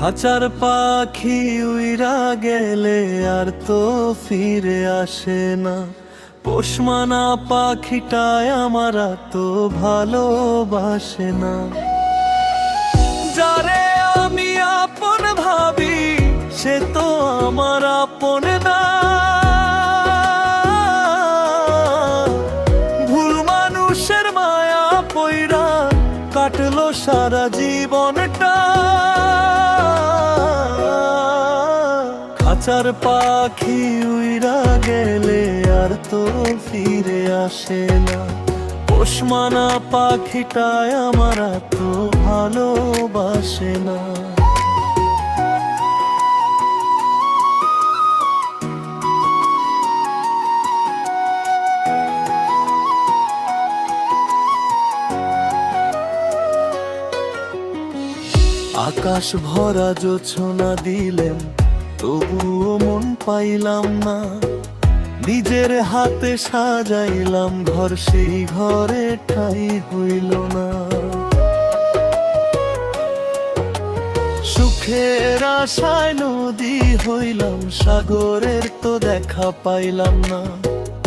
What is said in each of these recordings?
খাঁচার পাখি উইরা গেলে আর তো ফিরে আসে না। পোষমানা পাখিটায় আমার তো ভালোবাসে না। যারে আমি আপন ভাবি সে তো আমার আপন না। ভুল মানুষের মায়া পইরা কাটলো সারা জীবনটা। খাঁচার পাখি উইরা গেলে আর তো ফিরে আসে না। পোষমানা পাখিটায় আমার তো ভালোবাসে না। আকাশ ভরা জোছনা দিলেন তবুও মন পাইলাম না। নিজের হাতে সাজাইলাম ঘর, সেই ঘরে ঠাই হইল না। সুখের আশায় নদী হইলাম, সাগরের তো দেখা পাইলাম না।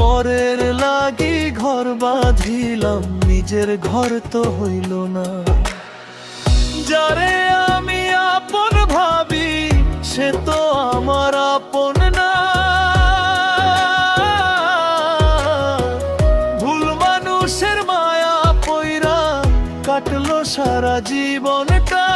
পরের লাগি ঘর বাঁধিলাম, নিজের ঘর তো হইল না। যারে আমি আপন ভাবি সে তো আমার আপন না। ভুল মানুষের মায়া পইরা কাটলো সারা জীবনটা।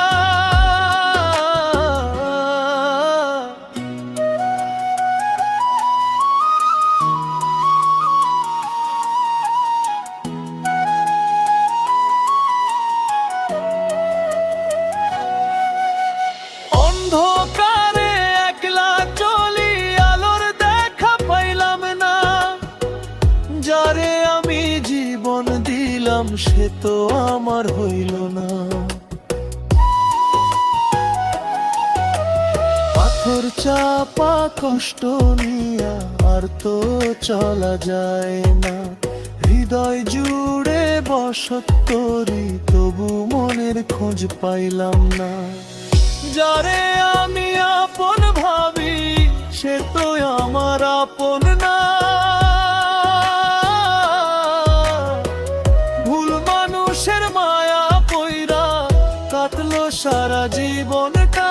অন্ধকারে একলা চলি, আলোর দেখা পাইলাম না। যারে আমি জীবন দিলাম সে তো আমার হইল না। পাথর চাপা কষ্ট নিয়া আর তো চলা যায় না। হৃদয় জুড়ে বসত করি তবু মনের খোঁজ পাইলাম না। যারে আমি আপন ভাবি সে তো আমার আপন না। ভুল মানুষের মায়া পইরা কাটলো সারা জীবনটা।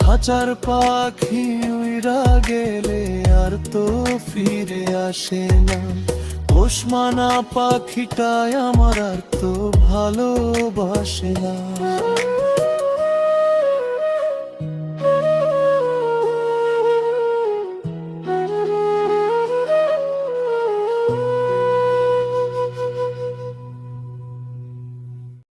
খাঁচার পাখি উইরা গেলে আর তো ফিরে আসে না। পোষমানা পাখিটায় আমার আর তো ভালোবাসে না।